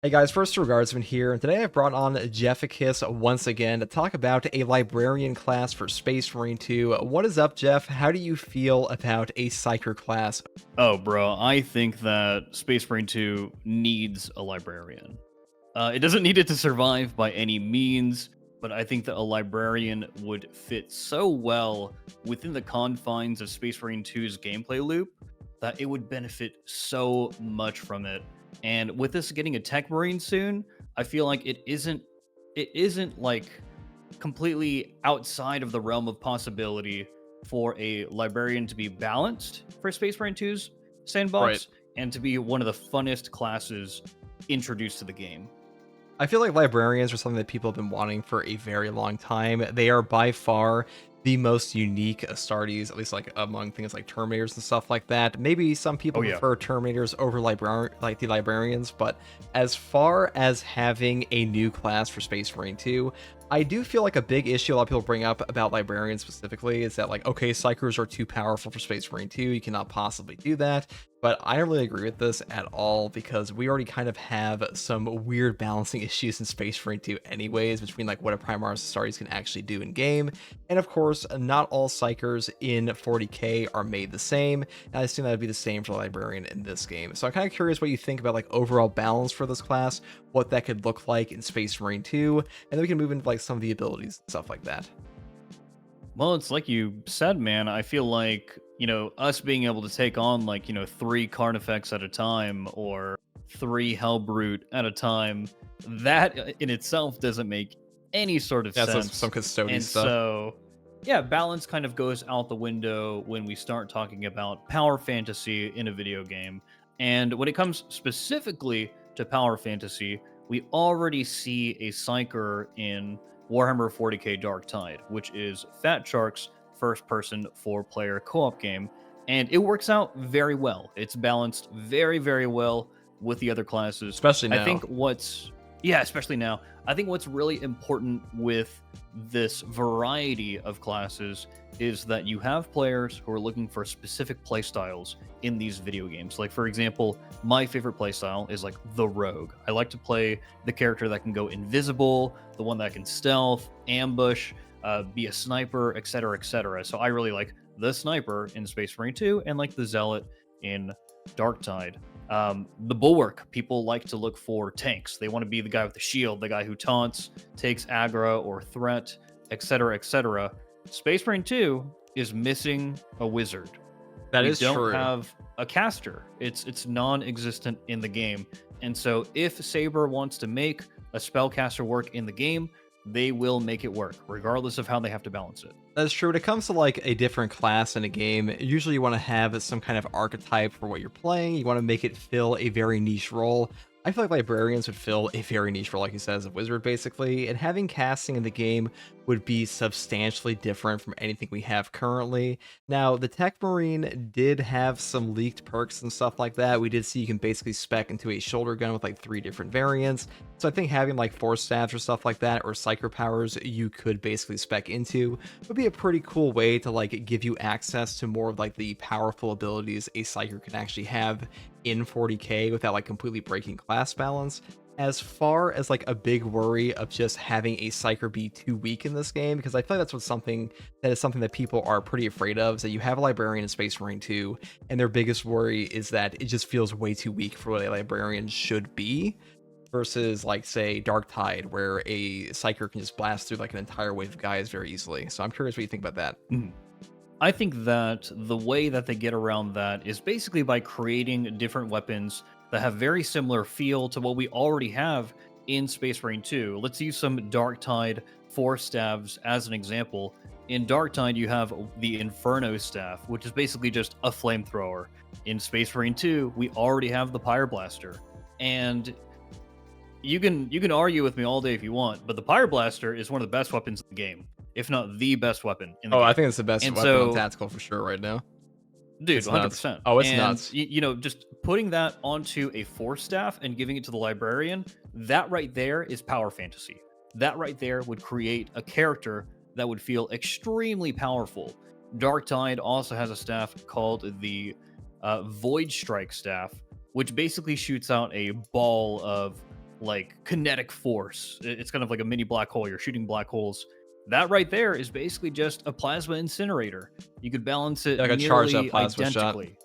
Hey guys, first regardsman here, and today I've brought on Jef once again to talk about a Librarian class for Space Marine 2. What is up, Jeff? How do you feel about a Psyker class? Oh, bro, I think that Space Marine 2 needs a Librarian. It doesn't need it to survive by any means, but I think that a Librarian would fit so well within the confines of Space Marine 2's gameplay loop that it would benefit so much from it. And with this getting a Tech Marine soon, I feel like it isn't like completely outside of the realm of possibility for a Librarian to be balanced for Space Marine 2's Right. sandbox and to be one of the funnest classes introduced to the game. I feel like librarians are something that people have been wanting for a very long time. They are by far the most unique Astartes, at least like among things like Terminators and stuff like that. Maybe some Oh people yeah. prefer Terminators over like the librarians, but as far as having a new class for Space Marine 2, I do feel like a big issue a lot of people bring up about librarians specifically is that like, okay, psychers are too powerful for Space Marine 2. You cannot possibly do that. But I don't really agree with this at all because we already kind of have some weird balancing issues in Space Marine 2 anyways, between like what a Primaris Astartes can actually do in game. And of course, not all psychers in 40k are made the same. And I assume that would be the same for the Librarian in this game. So I'm kind of curious what you think about like overall balance for this class, what that could look like in Space Marine 2, and then we can move into like some of the abilities and stuff like that. Well, it's like you said, man. I feel like, us being able to take on like, three Carnifex at a time or three Hellbrute at a time, that in itself doesn't make any sort of Yeah, so some sense. custody And stuff. so, yeah, balance kind of goes out the window when we start talking about power fantasy in a video game. And when it comes specifically to power fantasy, we already see a Psyker in Warhammer 40k Dark Tide, which is Fat Shark's first person 4-player co op game. And it works out very well. It's balanced very, very well with the other classes. Especially I now. think yeah, especially now, I think what's really important with this variety of classes is that you have players who are looking for specific playstyles in these video games. Like, for example, my favorite playstyle is like the Rogue. I like to play the character that can go invisible, the one that can stealth, ambush, be a sniper, etc., etc. So I really like the Sniper in Space Marine 2 and like the Zealot in Dark Tide. The Bulwark, people like to look for tanks. They want to be the guy with the shield, the guy who taunts, takes aggro or threat, etc., etc. Space Marine 2 is missing a wizard. That We is don't true. have a caster. It's non-existent in the game. And so if Saber wants to make a spellcaster work in the game, they will make it work, regardless of how they have to balance it. That's true. When it comes to like a different class in a game, usually you want to have some kind of archetype for what you're playing. You want to make it fill a very niche role. I feel like librarians would fill a very niche role, like you said, as a wizard, basically. And having casting in the game would be substantially different from anything we have currently. Now, the Tech Marine did have some leaked perks and stuff like that. We did see you can basically spec into a shoulder gun with like 3 different variants. So I think having like force staves or stuff like that, or psyker powers you could basically spec into, would be a pretty cool way to like give you access to more of like the powerful abilities a psyker can actually have in 40k without like completely breaking class balance. As far as like a big worry of just having a psyker be too weak in this game, because I feel like that is something that people are pretty afraid of, is that you have a librarian in Space Marine 2 and their biggest worry is that it just feels way too weak for what a librarian should be, versus like say Dark Tide, where a psyker can just blast through like an entire wave of guys very easily. So I'm curious what you think about that. Mhm. I think that the way that they get around that is basically by creating different weapons that have very similar feel to what we already have in Space Marine 2. Let's use some Dark Tide Force Staves as an example. In Dark Tide, you have the Inferno Staff, which is basically just a flamethrower. In Space Marine 2, we already have the Pyre Blaster. And you can argue with me all day if you want, but the Pyre Blaster is one of the best weapons in the game, if not the best weapon in the Oh, I game. think it's the best And weapon on so, tactical for sure right now. dude, It's nuts. 100%. Oh, it's And nuts. just putting that onto a force staff and giving it to the librarian, that right there is power fantasy. That right there would create a character that would feel extremely powerful. Dark Tide also has a staff called the Void Strike staff, which basically shoots out a ball of like kinetic force. It's kind of like a mini black hole. You're shooting black holes. That right there is basically just a plasma incinerator. You could balance it Like a charged up nearly plasma shot. identically.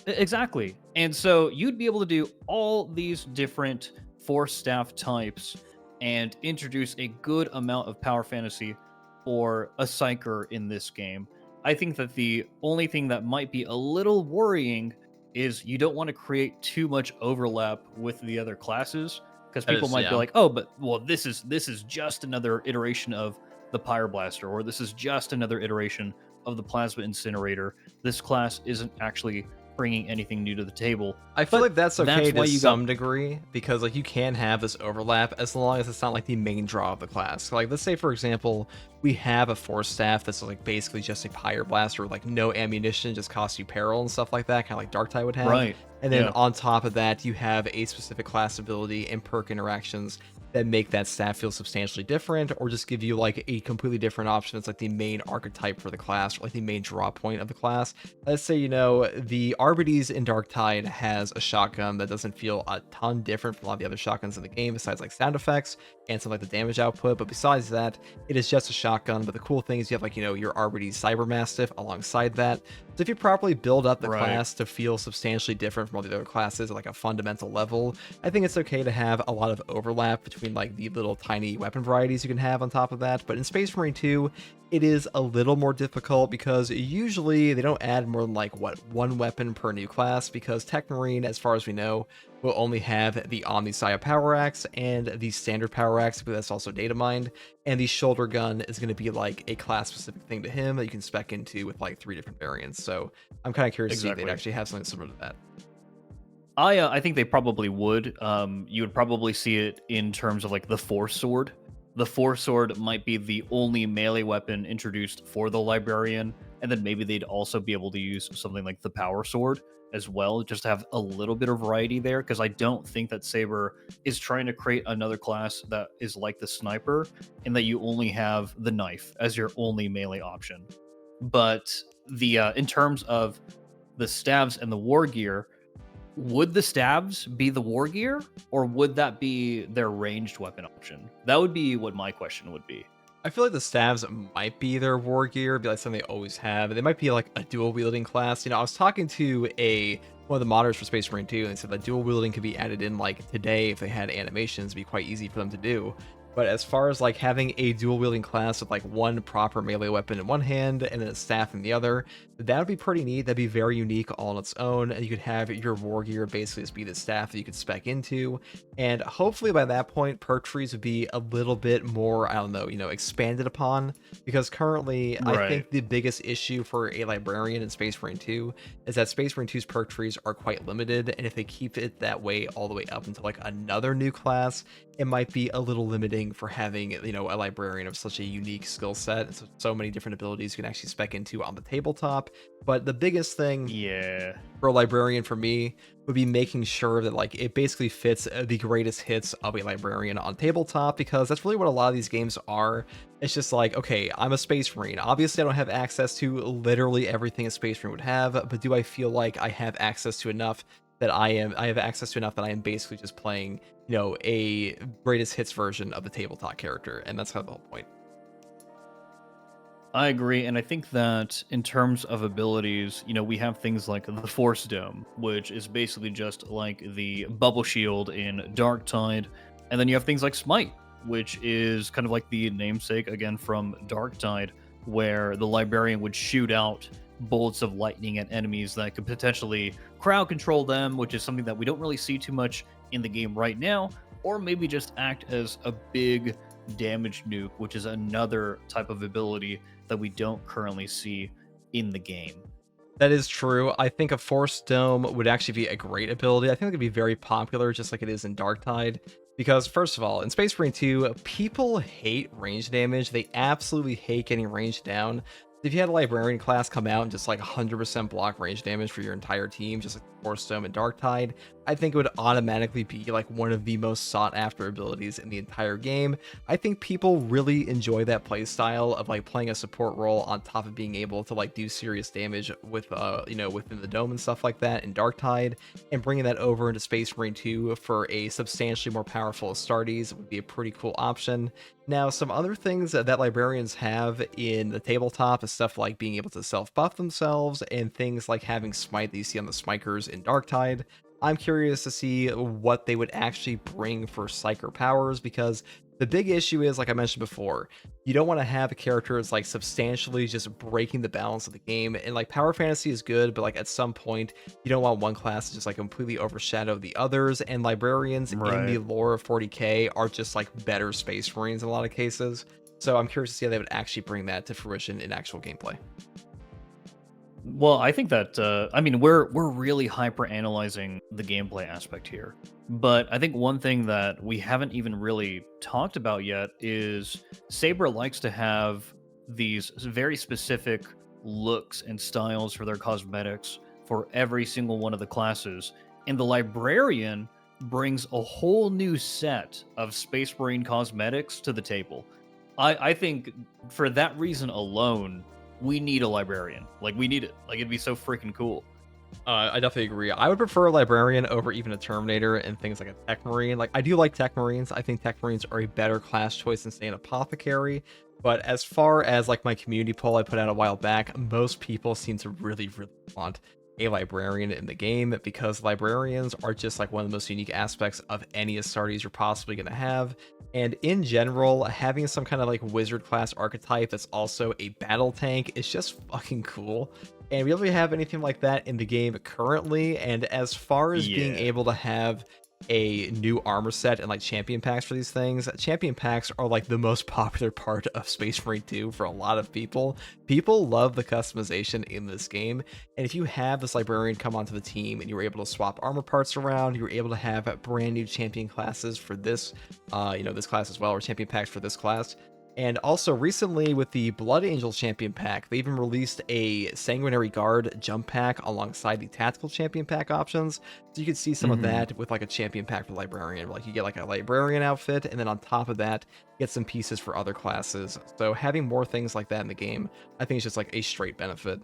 Exactly. And so you'd be able to do all these different force staff types and introduce a good amount of power fantasy for a psyker in this game. I think that the only thing that might be a little worrying is you don't want to create too much overlap with the other classes, because That people is, might be yeah. like, "Oh, but well, this is just another iteration of the Pyroblast, or this is just another iteration of the Plasma Incinerator. This class isn't actually bringing anything new to the table." I feel But like that's okay why to you some got degree, because like you can have this overlap as long as it's not like the main draw of the class. So, like, let's say for example, we have a force staff that's like basically just a Pyroblast or like no ammunition, just costs you peril and stuff like that, kind of like Darktide would have. right. And then Yeah, on top of that, you have a specific class ability and perk interactions that make that staff feel substantially different, or just give you like a completely different option. It's like the main archetype for the class, or like the main draw point of the class. Let's say, the Arbites in Darktide has a shotgun that doesn't feel a ton different from a lot of the other shotguns in the game, besides like sound effects and some like the damage output. But besides that, it is just a shotgun. But the cool thing is you have like, your Arbites Cyber Mastiff alongside that. So if you properly build up the right. class to feel substantially different from all the other classes at like a fundamental level, I think it's okay to have a lot of overlap between like the little tiny weapon varieties you can have on top of that. But in Space Marine 2, it is a little more difficult because usually they don't add more than like one weapon per new class, because Techmarine, as far as we know, will only have the Omnisaya Power Axe and the standard Power Axe, but that's also data mined. And the shoulder gun is going to be like a class specific thing to him that you can spec into with like 3 different variants. So I'm kind of curious to see if they'd actually have something similar to that. I think they probably would. You would probably see it in terms of like the Force Sword. The Force Sword might be the only melee weapon introduced for the Librarian, and then maybe they'd also be able to use something like the Power Sword as well, just to have a little bit of variety there, because I don't think that Saber is trying to create another class that is like the Sniper, in that you only have the knife as your only melee option. But the in terms of the stabs and the war gear, would the stabs be the war gear, or would that be their ranged weapon option? That would be what my question would be. I feel like the stabs might be their war gear, be like something they always have. They might be like a dual wielding class. I was talking to one of the modders for Space Marine 2, and they said that dual wielding could be added in like today if they had animations. It'd be quite easy for them to do. But as far as like having a dual wielding class with like one proper melee weapon in one hand and then a staff in the other, that would be pretty neat. That'd be very unique all on its own. And you could have your war gear basically just be the staff that you could spec into. And hopefully by that point, perk trees would be a little bit more, I don't know, expanded upon. Because currently, I Right. think the biggest issue for a Librarian in Space Marine 2 is that Space Marine 2's perk trees are quite limited. And if they keep it that way all the way up until like another new class, it might be a little limiting for having, a Librarian of such a unique skill set and so many different abilities you can actually spec into on the tabletop. But the biggest thing Yeah. for a Librarian for me would be making sure that like it basically fits the greatest hits of a Librarian on tabletop, because that's really what a lot of these games are. It's just like, okay, I'm a Space Marine. Obviously, I don't have access to literally everything a Space Marine would have, but do I feel like I have access to enough that I am basically just playing, a greatest hits version of the tabletop character, and that's kind of the whole point. I agree, and I think that in terms of abilities, we have things like the Force Dome, which is basically just like the bubble shield in Darktide, and then you have things like Smite, which is kind of like the namesake again from Darktide, where the Librarian would shoot out bolts of lightning at enemies that could potentially crowd control them, which is something that we don't really see too much in the game right now, or maybe just act as a big damage nuke, which is another type of ability that we don't currently see in the game. That is true. I think a Force Dome would actually be a great ability. I think it could be very popular, just like it is in Darktide. Because, first of all, in Space Marine 2, people hate range damage. They absolutely hate getting ranged down. If you had a Librarian class come out and just like 100% block range damage for your entire team, just like Force Dome and Darktide, I think it would automatically be like one of the most sought after abilities in the entire game. I think people really enjoy that playstyle of like playing a support role on top of being able to like do serious damage with within the dome and stuff like that in Darktide, and bringing that over into Space Marine 2 for a substantially more powerful Astartes would be a pretty cool option. Now, some other things that librarians have in the tabletop is stuff like being able to self-buff themselves and things like having smite that you see on the smikers in Darktide. I'm curious to see what they would actually bring for psyker powers, because the big issue is, like I mentioned before, you don't want to have a character that's like substantially just breaking the balance of the game. And like power fantasy is good, but like at some point you don't want one class to just like completely overshadow the others. And librarians in the lore of 40k are just like better space marines in a lot of cases. So I'm curious to see how they would actually bring that to fruition in actual gameplay. Well, I think that I mean we're really hyper analyzing the gameplay aspect here, but I think one thing that we haven't even really talked about yet is Saber likes to have these very specific looks and styles for their cosmetics for every single one of the classes, and the Librarian brings a whole new set of Space Marine cosmetics to the table. I think for that reason alone, we need a Librarian. Like, we need it. Like, it'd be so freaking cool. I definitely agree. I would prefer a Librarian over even a Terminator and things like a Tech Marine. Like, I do like Tech Marines. I think Tech Marines are a better class choice than, say, an Apothecary. But as far as, like, my community poll I put out a while back, most people seem to really, really want a Librarian in the game, because Librarians are just, like, one of the most unique aspects of any Astartes you're possibly going to have. And in general, having some kind of like wizard class archetype that's also a battle tank is just fucking cool. And we don't really have anything like that in the game currently. And as far as being able to have a new armor set and like champion packs for these things, champion packs are like the most popular part of Space Marine 2 for a lot of people. People love the customization in this game, and if you have this Librarian come onto the team and you're able to swap armor parts around, you're able to have brand new champion classes for this this class as well, or champion packs for this class. And also recently with the Blood Angel champion pack, they even released a Sanguinary Guard jump pack alongside the tactical champion pack options. So you can see some of that with like a champion pack for Librarian. Like you get like a Librarian outfit, and then on top of that, get some pieces for other classes. So having more things like that in the game, I think it's just like a straight benefit.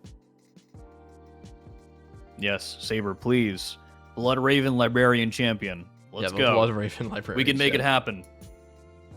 Yes, Saber, please. Blood Raven Librarian champion. Let's go. Blood Raven Librarian. We can make it happen.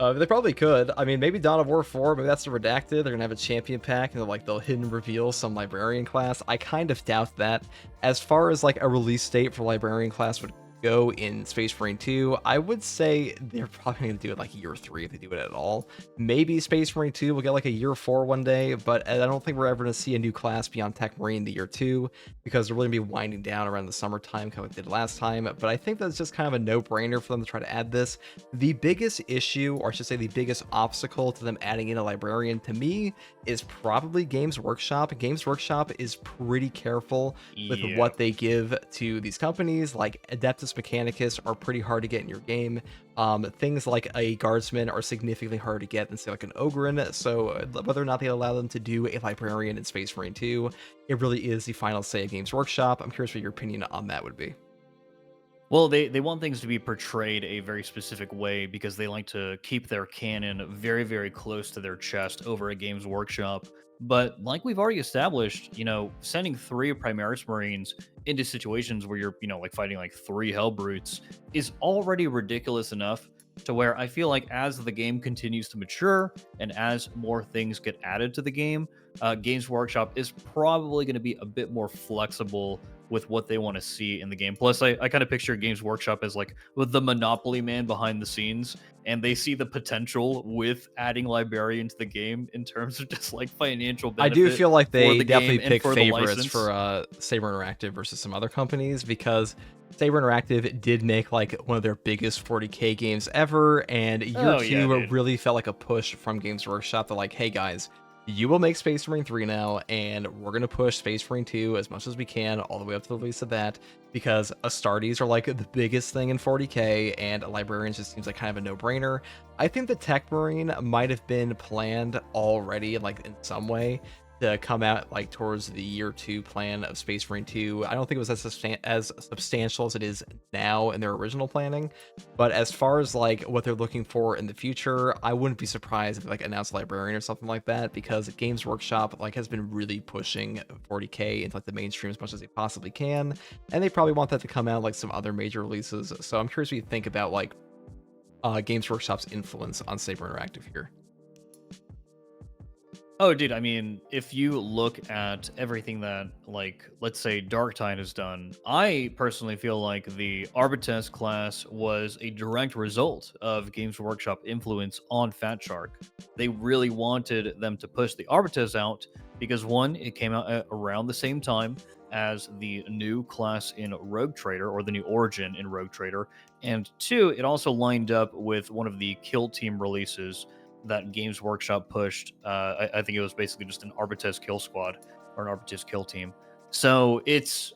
They probably could. I mean, maybe Dawn of War 4, maybe that's the Redacted. They're going to have a champion pack, and they'll hidden reveal some Librarian class. I kind of doubt that. As far as like a release date for Librarian class would go in Space Marine 2, I would say they're probably going to do it like year 3 if they do it at all. Maybe Space Marine 2 will get like a year 4 one day, but I don't think we're ever going to see a new class beyond Tech Marine the year 2, because they're really going to be winding down around the summertime kind of like they did last time. But I think that's just kind of a no-brainer for them to try to add this. The biggest issue, or I should say the biggest obstacle to them adding in a Librarian, to me, is probably Games Workshop. Games Workshop is pretty careful with what they give to these companies. Like Adeptus Mechanicus are pretty hard to get in your game. Things like a Guardsman are significantly harder to get than, say, like an Ogryn. So whether or not they allow them to do a Librarian in Space Marine 2, it really is the final say of Games Workshop. I'm curious what your opinion on that would be. Well, they want things to be portrayed a very specific way because they like to keep their canon very, very close to their chest over at Games Workshop. But like we've already established, sending 3 Primaris Marines into situations where you're, like fighting like 3 Hellbrutes is already ridiculous enough to where I feel like as the game continues to mature and as more things get added to the game, Games Workshop is probably going to be a bit more flexible with what they want to see in the game. Plus, I kind of picture Games Workshop as like with the Monopoly man behind the scenes, and they see the potential with adding Librarian to the game in terms of just like financial benefit. I do feel like they definitely pick for favorites for Saber Interactive versus some other companies, because Saber Interactive did make like one of their biggest 40k games ever, and year 2 really felt like a push from Games Workshop to like, hey guys, you will make Space Marine 3 now, and we're going to push Space Marine 2 as much as we can, all the way up to the release of that, because Astartes are like the biggest thing in 40k, and Librarians just seems like kind of a no-brainer. I think the Tech Marine might have been planned already, like in some way, to come out like towards the year 2 plan of Space Marine 2. I don't think it was as substantial as it is now in their original planning, but as far as like what they're looking for in the future, I wouldn't be surprised if they, like, announced Librarian or something like that, because Games Workshop like has been really pushing 40k into like the mainstream as much as they possibly can, and they probably want that to come out like some other major releases. So I'm curious what you think about like Games Workshop's influence on Saber Interactive here. Oh, dude, I mean, if you look at everything that, like, let's say Darktide has done, I personally feel like the Arbites class was a direct result of Games Workshop influence on Fat Shark. They really wanted them to push the Arbites out because, one, it came out around the same time as the new class in Rogue Trader, or the new origin in Rogue Trader, and two, it also lined up with one of the Kill Team releases that Games Workshop pushed. I think it was basically just an Arbites kill squad or an Arbites kill team. So it's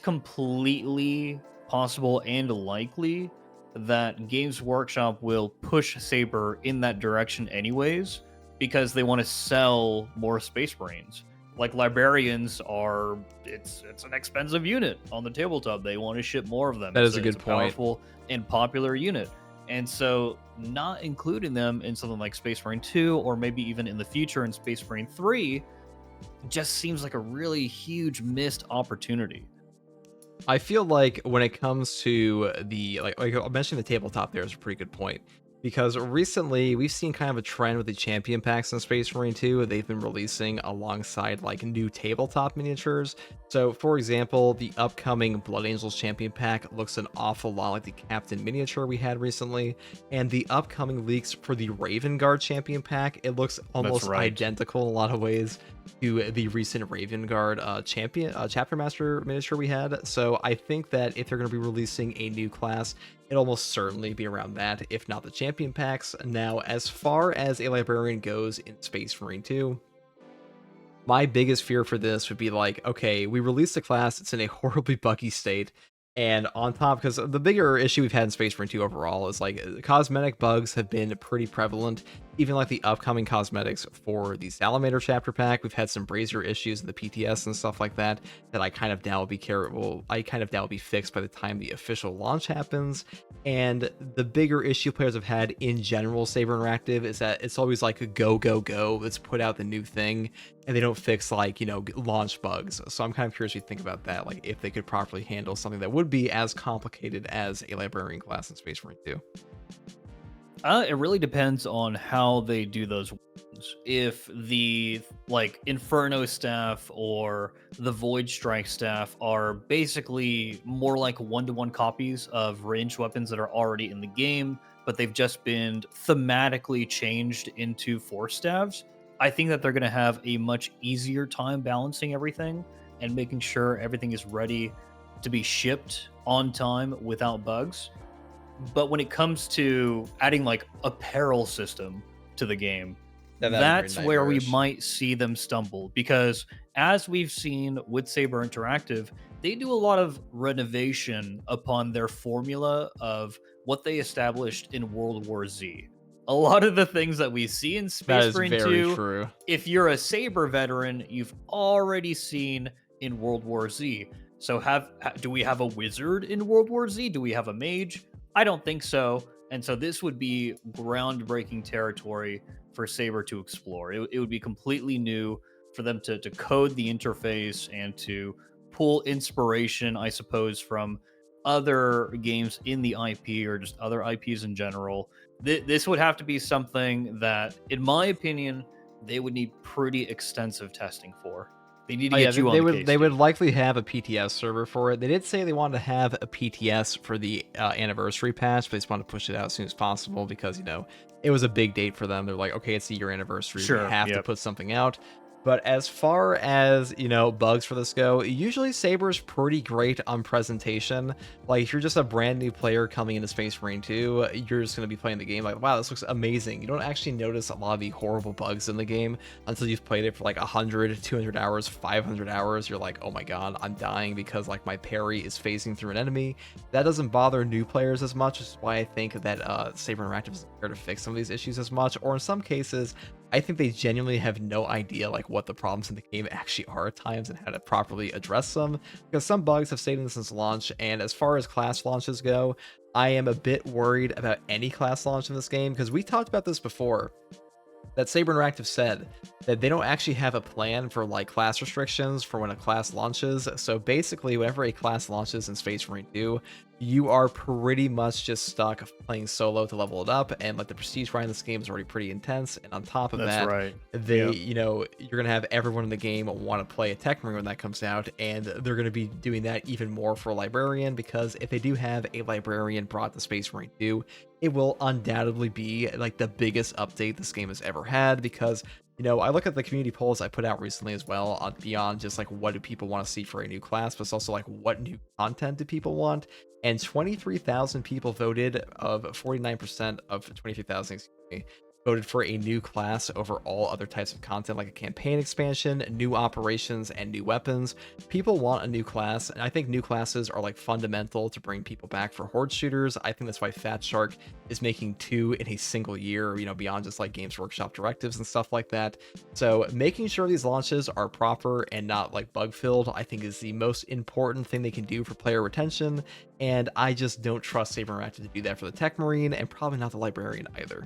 completely possible and likely that Games Workshop will push Saber in that direction anyways, because they want to sell more Space Marines. Like Librarians are, it's an expensive unit on the tabletop. They want to ship more of them. That is a good point. Powerful and popular unit. And so not including them in something like Space Marine 2, or maybe even in the future in Space Marine 3, just seems like a really huge missed opportunity. I feel like when it comes to the, like I mentioned, the tabletop there is a pretty good point, because recently we've seen kind of a trend with the champion packs in Space Marine 2. They've been releasing alongside like new tabletop miniatures. So for example, the upcoming Blood Angels champion pack looks an awful lot like the Captain miniature we had recently, and the upcoming leaks for the Raven Guard champion pack, it looks almost identical in a lot of ways to the recent Raven Guard chapter master miniature we had. So I think that if they're going to be releasing a new class, it'll almost certainly be around that, if not the champion packs. Now, as far as a Librarian goes in Space Marine 2, my biggest fear for this would be like, okay, we released the class, it's in a horribly buggy state, and on top, because the bigger issue we've had in Space Marine 2 overall is like cosmetic bugs have been pretty prevalent. Even like the upcoming cosmetics for the Salamander chapter pack, we've had some brazier issues in the PTS and stuff like that I kind of doubt will be fixed by the time the official launch happens. And the bigger issue players have had in general Saber Interactive is that it's always like a go, let's put out the new thing, and they don't fix like, launch bugs. So I'm kind of curious what you think about that, like if they could properly handle something that would be as complicated as a Librarian class in Space Marine 2. It really depends on how they do those ones. If the like Inferno staff or the Void Strike staff are basically more like one-to-one copies of ranged weapons that are already in the game, but they've just been thematically changed into force staves, I think that they're going to have a much easier time balancing everything and making sure everything is ready to be shipped on time without bugs. But when it comes to adding like a peril system to the game, that's where we might see them stumble, because as we've seen with Saber Interactive, they do a lot of renovation upon their formula of what they established in World War Z. A lot of the things that we see in Space Marine 2, true. If you're a Saber veteran, you've already seen in World War Z. So do we have a wizard in World War Z? Do we have a mage? I don't think so. And so this would be groundbreaking territory for Saber to explore. It would be completely new for them to code the interface and to pull inspiration, I suppose, from other games in the IP or just other IPs in general. This would have to be something that, in my opinion, they would need pretty extensive testing for. They need to get you on the case. They would likely have a PTS server for it. They did say they wanted to have a PTS for the anniversary patch, but they just wanted to push it out as soon as possible because, it was a big date for them. They're like, okay, it's the year anniversary. Sure, we have to put something out. But as far as, bugs for this go, usually Saber's pretty great on presentation. Like, if you're just a brand new player coming into Space Marine 2, you're just going to be playing the game like, wow, this looks amazing. You don't actually notice a lot of the horrible bugs in the game until you've played it for like 100, 200 hours, 500 hours. You're like, oh my god, I'm dying because like my parry is phasing through an enemy. That doesn't bother new players as much, which is why I think that Saber Interactive is there to fix some of these issues as much, or in some cases, I think they genuinely have no idea like what the problems in the game actually are at times and how to properly address them, because some bugs have stayed in since launch. And as far as class launches go, I am a bit worried about any class launch in this game, because we talked about this before, that Saber Interactive said that they don't actually have a plan for like class restrictions for when a class launches. So basically, whenever a class launches in Space Marine 2, you are pretty much just stuck playing solo to level it up, and like the prestige grind in this game is already pretty intense. And on top of That's that, right. they, Yep. you're gonna have everyone in the game want to play a Tech Marine when that comes out, and they're gonna be doing that even more for Librarian, because if they do have a Librarian brought to Space Marine 2, it will undoubtedly be like the biggest update this game has ever had. Because I look at the community polls I put out recently as well, on beyond just like what do people want to see for a new class, but it's also like what new content do people want. And 23,000 people voted, of 49% of 23,000, excuse me, voted for a new class over all other types of content, like a campaign expansion, new operations, and new weapons. People want a new class, and I think new classes are like fundamental to bring people back for horde shooters. I think that's why Fat Shark is making 2 in a single year, beyond just like Games Workshop directives and stuff like that. So making sure these launches are proper and not like bug filled, I think is the most important thing they can do for player retention. And I just don't trust Saber Interactive to do that for the Tech Marine, and probably not the Librarian either.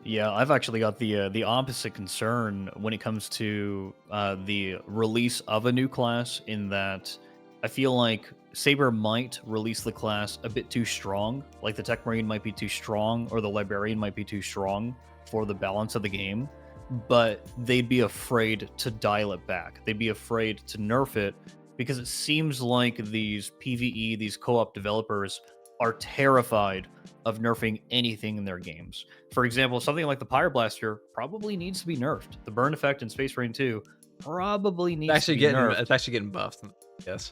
Yeah, I've actually got the opposite concern when it comes to the release of a new class, in that I feel like Saber might release the class a bit too strong. Like the Tech Marine might be too strong, or the Librarian might be too strong for the balance of the game, but they'd be afraid to dial it back. They'd be afraid to nerf it, because it seems like these PvE, these co-op developers are terrified of nerfing anything in their games. For example, something like the Pyroblast probably needs to be nerfed. The burn effect in Space Marine 2 probably needs to be nerfed. It's actually getting buffed. Yes.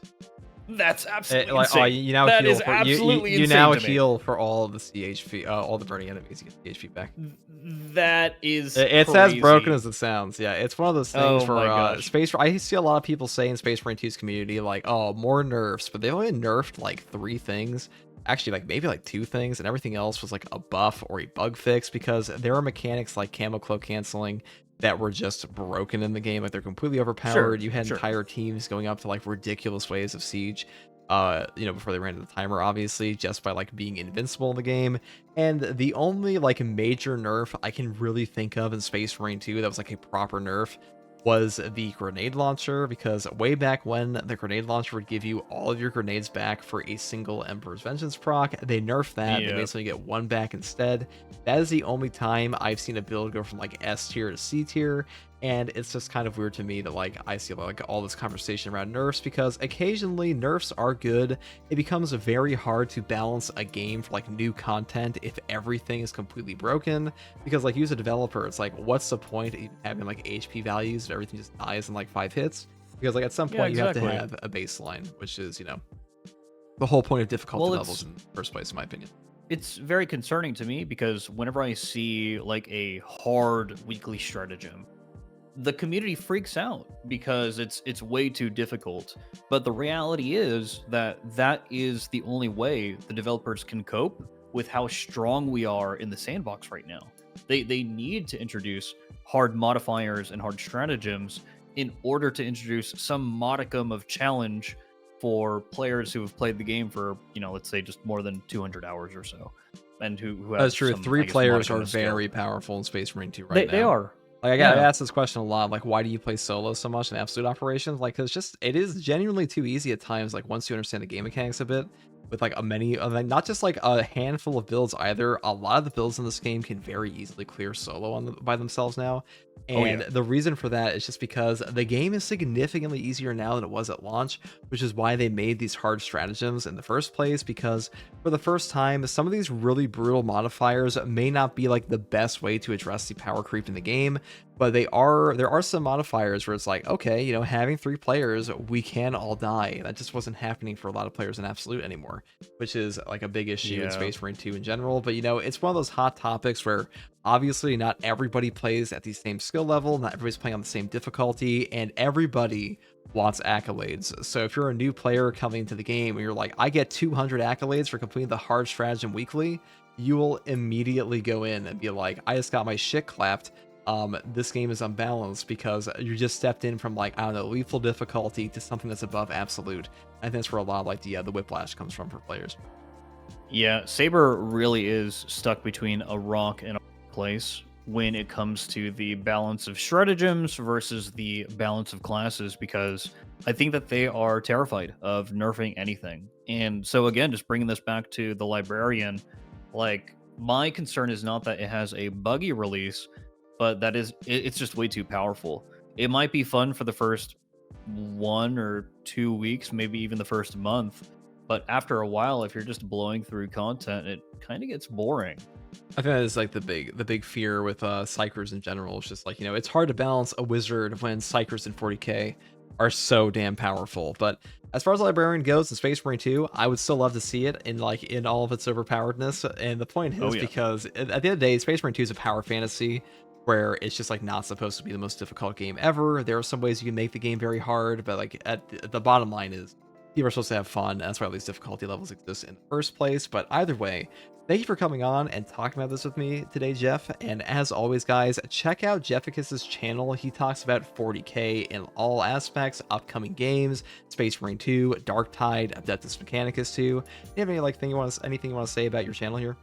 That's absolutely like, insane. you now That heal is for, absolutely you insane now to me. heal for all of the CHP, all the burning enemies. You get CHP back. That is It's as broken as it sounds. Yeah, it's one of those things Oh my where gosh. Space. I see a lot of people say in Space Marine 2's community like, "Oh, more nerfs," but they only nerfed like 3 things. Actually, like maybe like 2 things, and everything else was like a buff or a bug fix, because there are mechanics like camo cloak canceling that were just broken in the game. Like they're completely overpowered. You had entire teams going up to like ridiculous ways of siege, before they ran to the timer, obviously, just by like being invincible in the game. And the only like major nerf I can really think of in Space Marine 2 that was like a proper nerf was the grenade launcher, because way back when the grenade launcher would give you all of your grenades back for a single Emperor's Vengeance proc, they nerfed that. They basically get 1 back instead. That is the only time I've seen a build go from like S tier to C tier, and it's just kind of weird to me that like I see like all this conversation around nerfs, because occasionally nerfs are good. It becomes very hard to balance a game for like new content if everything is completely broken, because like you as a developer, it's like, what's the point of having like HP values if everything just dies in like 5 hits? Because like at some point you have to have a baseline, which is the whole point of difficulty levels in the first place, in my opinion. It's very concerning to me, because whenever I see like a hard weekly stratagem, the community freaks out because it's way too difficult. But the reality is that is the only way the developers can cope with how strong we are in the sandbox right now. They need to introduce hard modifiers and hard stratagems in order to introduce some modicum of challenge for players who have played the game for, let's say just more than 200 hours or so, and who have That's true. some, 3 players are modicum of very skill. powerful in Space Marine 2 right now. They are. Like I asked this question a lot, like why do you play solo so much in absolute operations? Like, cause it is genuinely too easy at times. Like once you understand the game mechanics a bit, with like not just like a handful of builds either. A lot of the builds in this game can very easily clear solo by themselves now. And the reason for that is just because the game is significantly easier now than it was at launch, which is why they made these hard stratagems in the first place. Because for the first time, some of these really brutal modifiers may not be like the best way to address the power creep in the game, but there are some modifiers where it's like, okay, having 3 players, we can all die. That just wasn't happening for a lot of players in Absolute anymore, which is like a big issue in Space Marine 2 in general. But it's one of those hot topics where obviously not everybody plays at the same skill level, not everybody's playing on the same difficulty, and everybody wants accolades. So if you're a new player coming into the game and you're like, I get 200 accolades for completing the hard stratagem weekly, you will immediately go in and be like, I just got my shit clapped. This game is unbalanced because you just stepped in from like, I don't know, lethal difficulty to something that's above absolute. I think that's where a lot of like the whiplash comes from for players. Yeah, Saber really is stuck between a rock and a place when it comes to the balance of stratagems versus the balance of classes, because I think that they are terrified of nerfing anything. And so again, just bringing this back to the Librarian, like my concern is not that it has a buggy release, but that it's just way too powerful. It might be fun for the first 1 or 2 weeks, maybe even the first month, but after a while, if you're just blowing through content, it kind of gets boring. I think that is like the big fear with psychers in general. It's just like, it's hard to balance a wizard when psychers in 40k are so damn powerful. But as far as Librarian goes in Space Marine 2, I would still love to see it in all of its overpoweredness. And the point is, because at the end of the day, Space Marine 2 is a power fantasy where it's just like not supposed to be the most difficult game ever. There are some ways you can make the game very hard, but like at the bottom line is people are supposed to have fun. That's why all these difficulty levels exist in the first place. But either way, thank you for coming on and talking about this with me today, Jef. And as always, guys, check out Jefficus's channel. He talks about 40k in all aspects, upcoming games, Space Marine 2, Dark Tide, Adeptus Mechanicus 2. Do you have any anything you want to say about your channel here?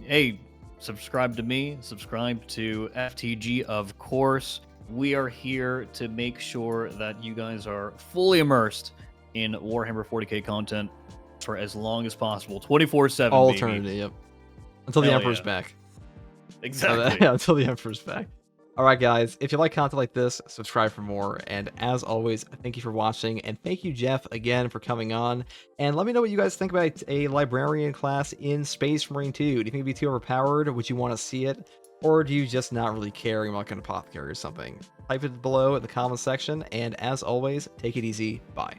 Hey, subscribe to me, subscribe to FTG, of course. We are here to make sure that you guys are fully immersed in Warhammer 40k content for as long as possible, 24/7. All eternity, yep. Until the Hell Emperor's yeah. back. Exactly. Until the Emperor's back. All right, guys. If you like content like this, subscribe for more. And as always, thank you for watching. And thank you, Jef, again for coming on. And let me know what you guys think about a Librarian class in Space Marine 2. Do you think it'd be too overpowered? Would you want to see it? Or do you just not really care? You want like an apothecary or something? Type it below in the comment section. And as always, take it easy. Bye.